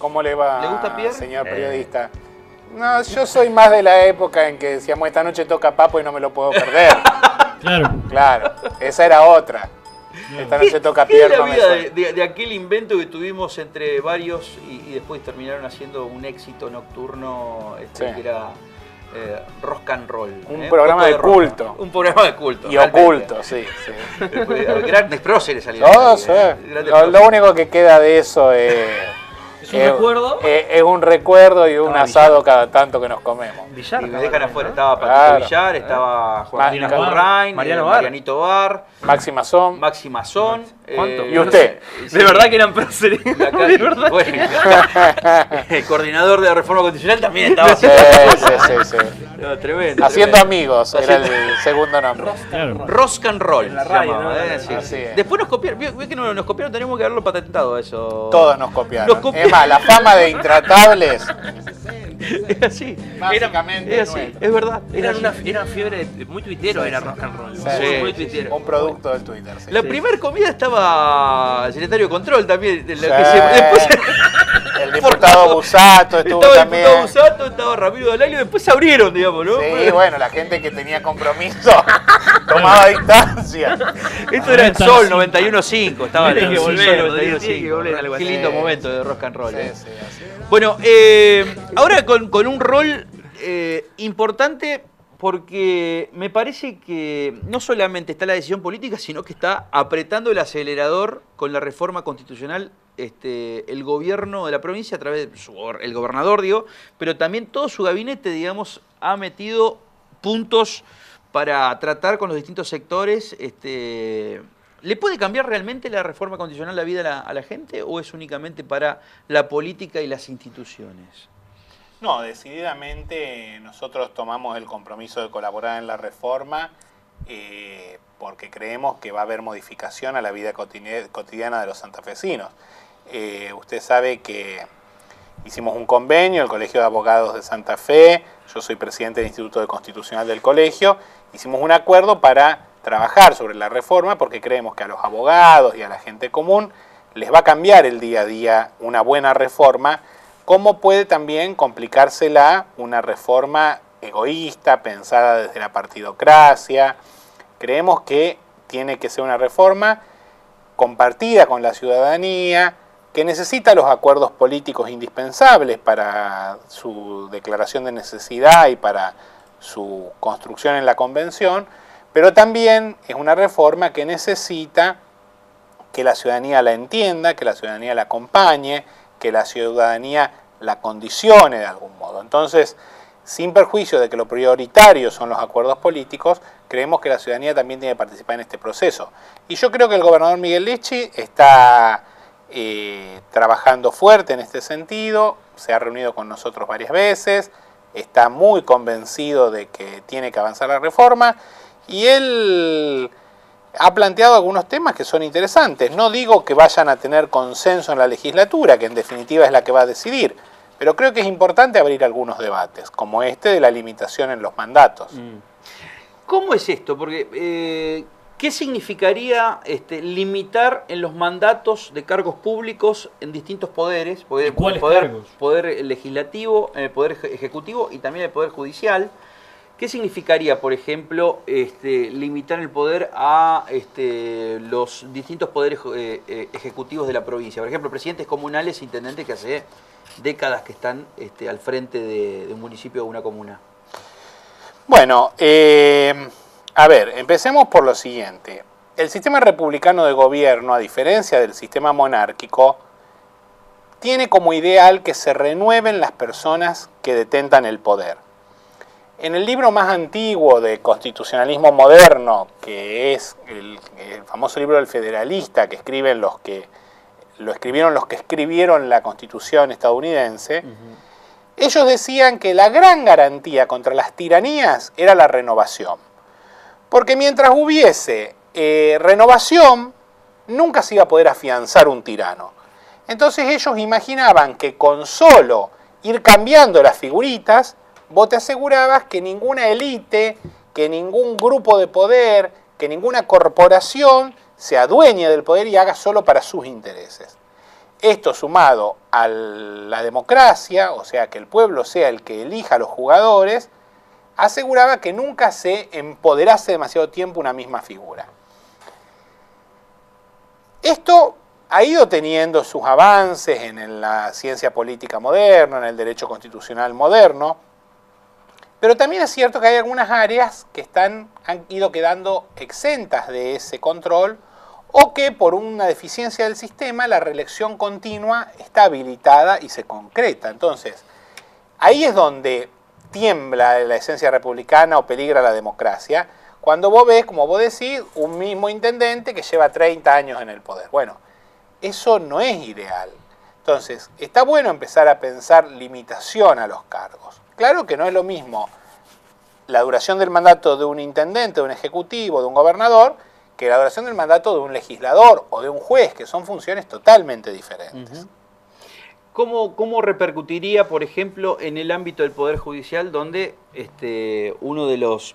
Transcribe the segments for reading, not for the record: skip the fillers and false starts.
¿Cómo le va, ¿Le gusta Pierre? señor periodista? No, yo soy más de la época en que decíamos esta noche toca Papo y no me lo puedo perder. Claro, esa era otra. Esta noche toca ¿Qué es Pierre, la no me vida suena. de aquel invento que tuvimos entre varios y después terminaron haciendo un éxito nocturno Sí. que era Rock and Roll? Un programa de culto. Un programa de culto. Y oculto, sí. Grandes próceres salían. No sé. Lo único que queda de eso es un recuerdo y un asado cada tanto que nos comemos. Villar, y me dejan afuera. Estaba Patito Villar, estaba Juan Currain, Marianito Bar, Maxi Mazón. ¿Cuánto? ¿Y usted? Sí. De verdad que eran próceres. De verdad. Bueno, el coordinador de la reforma constitucional también estaba Sí. No, tremendo. Haciendo amigos era el segundo nombre. Rock and Roll. En la radio, llamaba, ¿no? Sí. Así es. Después nos copiaron. Vio que nos copiaron, tenemos que haberlo patentado eso. Todos nos copiaron. Nos copiaron. Es más, la fama de intratables. Es así. Básicamente Es así. nuestra. Es verdad. Era fiebre, muy tuitero era rock and roll. Sí. Muy tuitero. Un producto del Twitter. Sí. La primera comida estaba el secretario de Control también. Sí. Después El diputado Busato estuvo estaba el también. diputado Busato, estaba Ramiro Dalaglio, después se abrieron, digamos, ¿no? Sí, bueno, la gente que tenía compromiso tomaba distancia. Esto era el Sol 91.5, estaba Tiene el que volver, 91.5. tiene que volver, algo Qué así. lindo momento de rock and roll. Sí, sí, así. Bueno, ahora con un rol importante porque me parece que no solamente está la decisión política, sino que está apretando el acelerador con la reforma constitucional el gobierno de la provincia a través del gobernador, digo, pero también todo su gabinete, digamos, ha metido puntos para tratar con los distintos sectores. ¿Le puede cambiar realmente la reforma constitucional la vida a la gente o es únicamente para la política y las instituciones? No, decididamente nosotros tomamos el compromiso de colaborar en la reforma porque creemos que va a haber modificación a la vida cotidiana de los santafesinos. Usted sabe que hicimos un convenio, el Colegio de Abogados de Santa Fe, yo soy presidente del Instituto Constitucional del colegio, hicimos un acuerdo para trabajar sobre la reforma porque creemos que a los abogados y a la gente común les va a cambiar el día a día una buena reforma, como puede también complicársela una reforma egoísta, pensada desde la partidocracia. Creemos que tiene que ser una reforma compartida con la ciudadanía, que necesita los acuerdos políticos indispensables para su declaración de necesidad y para su construcción en la convención, pero también es una reforma que necesita que la ciudadanía la entienda, que la ciudadanía la acompañe, que la ciudadanía la condicione de algún modo. Entonces, sin perjuicio de que lo prioritario son los acuerdos políticos, creemos que la ciudadanía también tiene que participar en este proceso. Y yo creo que el gobernador Miguel Lichi está trabajando fuerte en este sentido, se ha reunido con nosotros varias veces, está muy convencido de que tiene que avanzar la reforma y él ha planteado algunos temas que son interesantes. No digo que vayan a tener consenso en la legislatura, que en definitiva es la que va a decidir, pero creo que es importante abrir algunos debates, como este de la limitación en los mandatos. ¿Cómo es esto? Porque, ¿qué significaría limitar en los mandatos de cargos públicos en distintos poderes? ¿Cuáles cargos? Poder legislativo, el poder ejecutivo y también el poder judicial. ¿Qué significaría, por ejemplo, limitar el poder a los distintos poderes ejecutivos de la provincia? Por ejemplo, presidentes comunales, intendentes que hace décadas que están al frente de un municipio o una comuna. Bueno, a ver, empecemos por lo siguiente. El sistema republicano de gobierno, a diferencia del sistema monárquico, tiene como ideal que se renueven las personas que detentan el poder. En el libro más antiguo de constitucionalismo moderno, que es el famoso libro del Federalista, que escriben lo escribieron los que escribieron la Constitución estadounidense, ellos decían que la gran garantía contra las tiranías era la renovación. Porque mientras hubiese renovación, nunca se iba a poder afianzar un tirano. Entonces ellos imaginaban que con solo ir cambiando las figuritas, vos te asegurabas que ninguna élite, que ningún grupo de poder, que ninguna corporación se adueñe del poder y haga solo para sus intereses. Esto sumado a la democracia, o sea, que el pueblo sea el que elija a los jugadores, aseguraba que nunca se empoderase demasiado tiempo una misma figura. Esto ha ido teniendo sus avances en la ciencia política moderna, en el derecho constitucional moderno, pero también es cierto que hay algunas áreas que han ido quedando exentas de ese control, o que por una deficiencia del sistema la reelección continua está habilitada y se concreta. Entonces, ahí es donde tiembla la esencia republicana o peligra la democracia, cuando vos ves, como vos decís, un mismo intendente que lleva 30 años en el poder. Bueno, eso no es ideal. Entonces, está bueno empezar a pensar limitación a los cargos. Claro que no es lo mismo la duración del mandato de un intendente, de un ejecutivo, de un gobernador, que la duración del mandato de un legislador o de un juez, que son funciones totalmente diferentes. ¿Cómo repercutiría, por ejemplo, en el ámbito del Poder Judicial, donde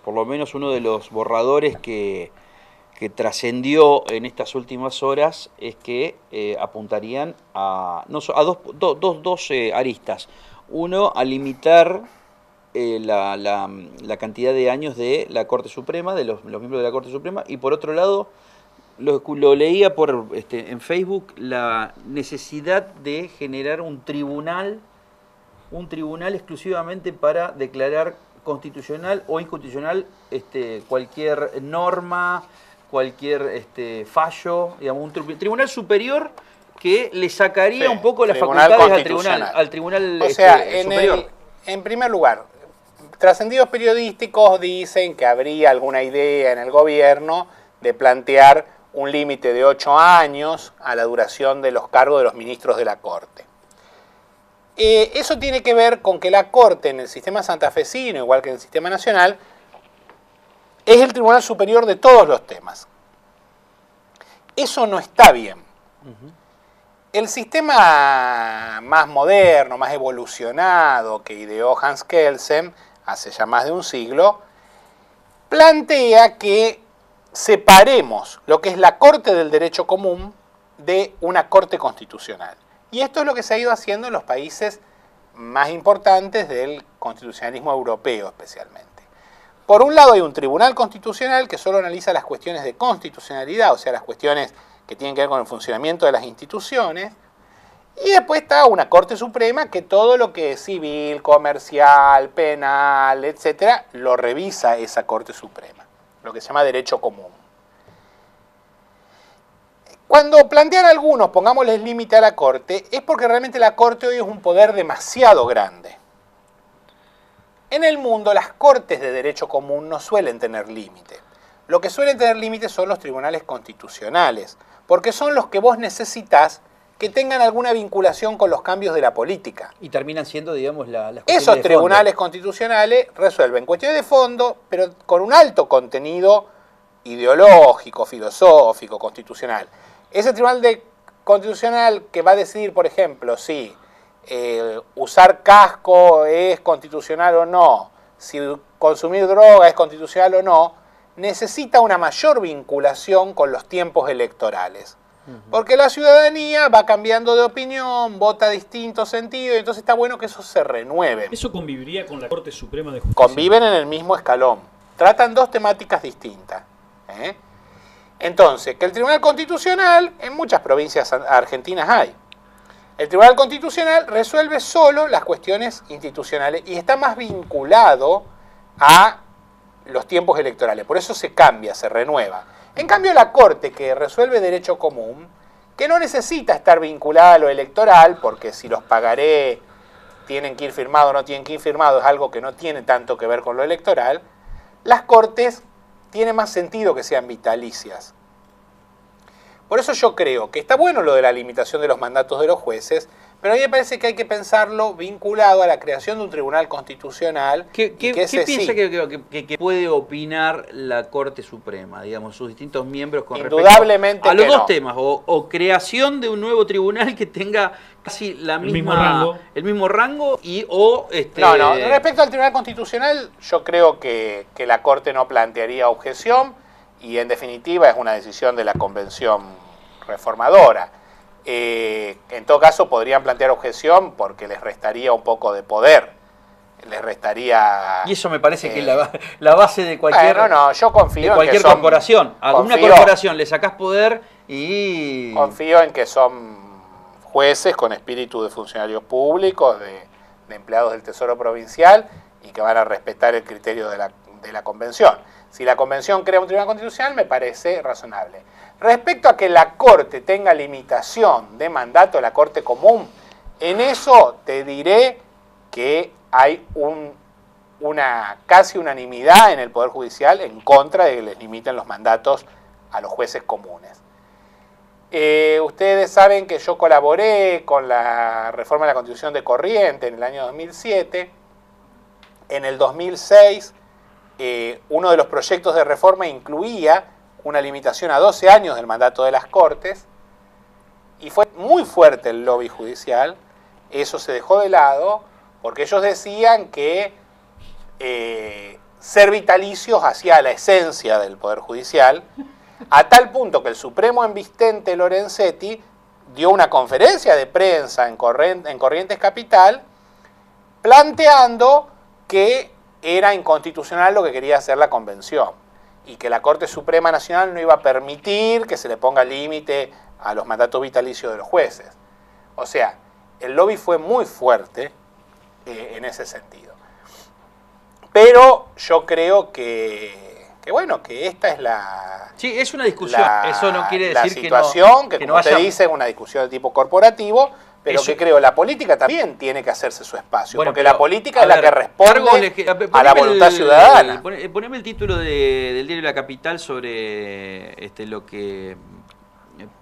por lo menos uno de los borradores que trascendió en estas últimas horas es que apuntarían a dos aristas? Uno, a limitar la cantidad de años de la Corte Suprema, de los miembros de la Corte Suprema, y por otro lado, lo leía en Facebook, la necesidad de generar un tribunal exclusivamente para declarar constitucional o inconstitucional cualquier norma, cualquier fallo, digamos, un tribunal superior que le sacaría un poco las facultades al tribunal o sea, superior. En primer lugar, trascendidos periodísticos dicen que habría alguna idea en el gobierno de plantear un límite de 8 años a la duración de los cargos de los ministros de la Corte. Eso tiene que ver con que la Corte en el sistema santafesino, igual que en el sistema nacional, es el tribunal superior de todos los temas. Eso no está bien. El sistema más moderno, más evolucionado que ideó Hans Kelsen hace ya más de un siglo, plantea que separemos lo que es la Corte del Derecho Común de una Corte Constitucional. Y esto es lo que se ha ido haciendo en los países más importantes del constitucionalismo europeo especialmente. Por un lado hay un tribunal constitucional que solo analiza las cuestiones de constitucionalidad, o sea, las cuestiones que tienen que ver con el funcionamiento de las instituciones, y después está una Corte Suprema que todo lo que es civil, comercial, penal, etcétera, lo revisa esa Corte Suprema, lo que se llama derecho común. Cuando plantean algunos, pongámosles límite a la Corte, es porque realmente la Corte hoy es un poder demasiado grande. En el mundo, las cortes de derecho común no suelen tener límite. Lo que suelen tener límite son los tribunales constitucionales, porque son los que vos necesitas que tengan alguna vinculación con los cambios de la política. Y terminan siendo, digamos, las esos tribunales constitucionales resuelven cuestiones de fondo, pero con un alto contenido ideológico, filosófico, constitucional. Ese tribunal constitucional que va a decidir, por ejemplo, si usar casco es constitucional o no, si consumir droga es constitucional o no, necesita una mayor vinculación con los tiempos electorales. Porque la ciudadanía va cambiando de opinión, vota distinto sentido, y entonces está bueno que eso se renueve. ¿Eso conviviría con la Corte Suprema de Justicia? Conviven en el mismo escalón. Tratan dos temáticas distintas. Entonces, que el Tribunal Constitucional, en muchas provincias argentinas hay. El Tribunal Constitucional resuelve solo las cuestiones institucionales y está más vinculado a los tiempos electorales. Por eso se cambia, se renueva. En cambio, la Corte, que resuelve derecho común, que no necesita estar vinculada a lo electoral, porque si los pagaré tienen que ir firmados o no tienen que ir firmados, es algo que no tiene tanto que ver con lo electoral, las Cortes tiene más sentido que sean vitalicias. Por eso yo creo que está bueno lo de la limitación de los mandatos de los jueces, pero a mí me parece que hay que pensarlo vinculado a la creación de un tribunal constitucional. ¿Qué piensa que puede opinar la Corte Suprema, digamos, sus distintos miembros con Indudablemente respecto a los dos temas? O creación de un nuevo tribunal que tenga casi el mismo rango No, respecto al Tribunal Constitucional, yo creo que la Corte no plantearía objeción y en definitiva es una decisión de la Convención Reformadora. En todo caso podrían plantear objeción porque les restaría un poco de poder, les restaría... Y eso me parece que es la base de cualquier, yo confío de cualquier en que son, corporación. A una corporación le sacás poder y... Confío en que son jueces con espíritu de funcionarios públicos, de empleados del Tesoro Provincial, y que van a respetar el criterio de la Convención. Si la Convención crea un Tribunal Constitucional, me parece razonable. Respecto a que la Corte tenga limitación de mandato, la Corte Común, en eso te diré que hay casi unanimidad en el Poder Judicial en contra de que les limiten los mandatos a los jueces comunes. Ustedes saben que yo colaboré con la reforma de la Constitución de Corrientes en el año 2007. En el 2006, uno de los proyectos de reforma incluía una limitación a 12 años del mandato de las Cortes, y fue muy fuerte el lobby judicial. Eso se dejó de lado porque ellos decían que ser vitalicios hacía la esencia del Poder Judicial, a tal punto que el Supremo en Vicente Lorenzetti dio una conferencia de prensa en Corrientes Capital planteando que era inconstitucional lo que quería hacer la Convención y que la Corte Suprema Nacional no iba a permitir que se le ponga límite a los mandatos vitalicios de los jueces. O sea, el lobby fue muy fuerte en ese sentido. Pero yo creo que esta es la... Sí, es una discusión. Eso no quiere decir que no... La situación, que como usted dice, es una discusión de tipo corporativo, pero que creo la política también tiene que hacerse su espacio, porque la política es la que responde a la voluntad ciudadana. Poneme el título del diario La Capital sobre lo que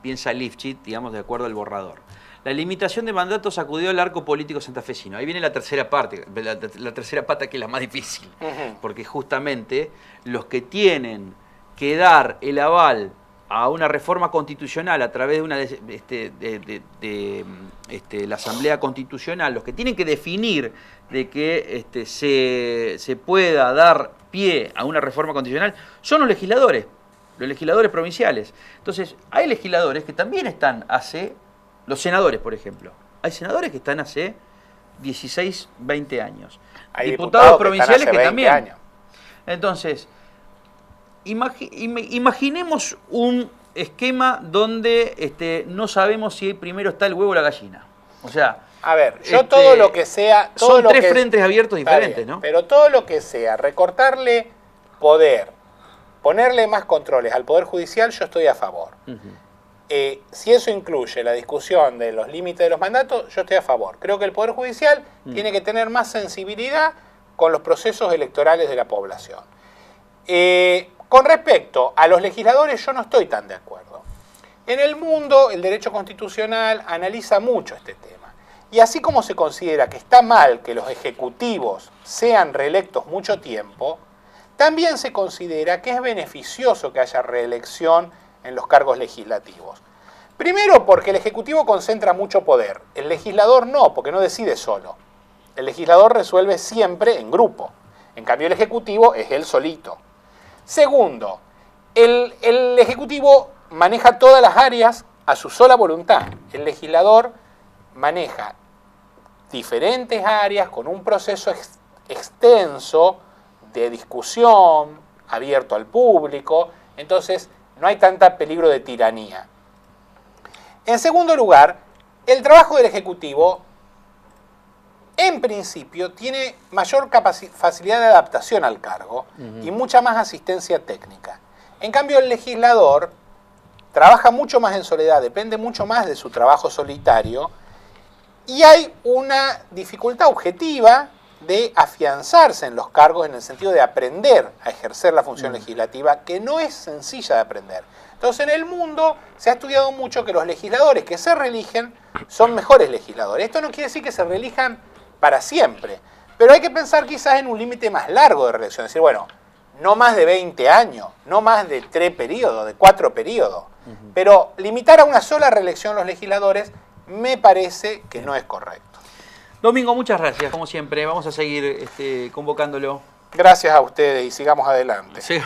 piensa Lifchitz, digamos, de acuerdo al borrador. La limitación de mandatos sacudió el arco político santafesino. Ahí viene la tercera parte, la tercera pata, que es la más difícil, porque justamente los que tienen que dar el aval a una reforma constitucional a través de la Asamblea Constitucional, los que tienen que definir de que se pueda dar pie a una reforma constitucional, son los legisladores provinciales. Entonces, hay legisladores que también están los senadores, por ejemplo. Hay senadores que están hace 16, 20 años. Hay diputados provinciales que también. Años. Entonces, imaginemos un esquema donde no sabemos si primero está el huevo o la gallina. O sea, a ver, yo todo lo que sea... Son tres frentes abiertos diferentes, ¿no? Pero todo lo que sea recortarle poder, ponerle más controles al Poder Judicial, yo estoy a favor. Si eso incluye la discusión de los límites de los mandatos, yo estoy a favor. Creo que el Poder Judicial tiene que tener más sensibilidad con los procesos electorales de la población. Con respecto a los legisladores, yo no estoy tan de acuerdo. En el mundo, el derecho constitucional analiza mucho este tema. Y así como se considera que está mal que los ejecutivos sean reelectos mucho tiempo, también se considera que es beneficioso que haya reelección en los cargos legislativos. Primero, porque el Ejecutivo concentra mucho poder. El legislador no, porque no decide solo. El legislador resuelve siempre en grupo. En cambio, el Ejecutivo es él solito. Segundo, el Ejecutivo maneja todas las áreas a su sola voluntad. El legislador maneja diferentes áreas con un proceso extenso de discusión, abierto al público. Entonces, no hay tanta peligro de tiranía. En segundo lugar, el trabajo del Ejecutivo, en principio, tiene mayor facilidad de adaptación al cargo y mucha más asistencia técnica. En cambio, el legislador trabaja mucho más en soledad, depende mucho más de su trabajo solitario, y hay una dificultad objetiva de afianzarse en los cargos en el sentido de aprender a ejercer la función legislativa, que no es sencilla de aprender. Entonces, en el mundo se ha estudiado mucho que los legisladores que se reeligen son mejores legisladores. Esto no quiere decir que se reelijan para siempre, pero hay que pensar quizás en un límite más largo de reelección. Es decir, bueno, no más de 20 años, no más de 3 periodos, de 4 periodos. Pero limitar a una sola reelección los legisladores me parece que no es correcto. Domingo, muchas gracias, como siempre. Vamos a seguir convocándolo. Gracias a ustedes y sigamos adelante. Sí.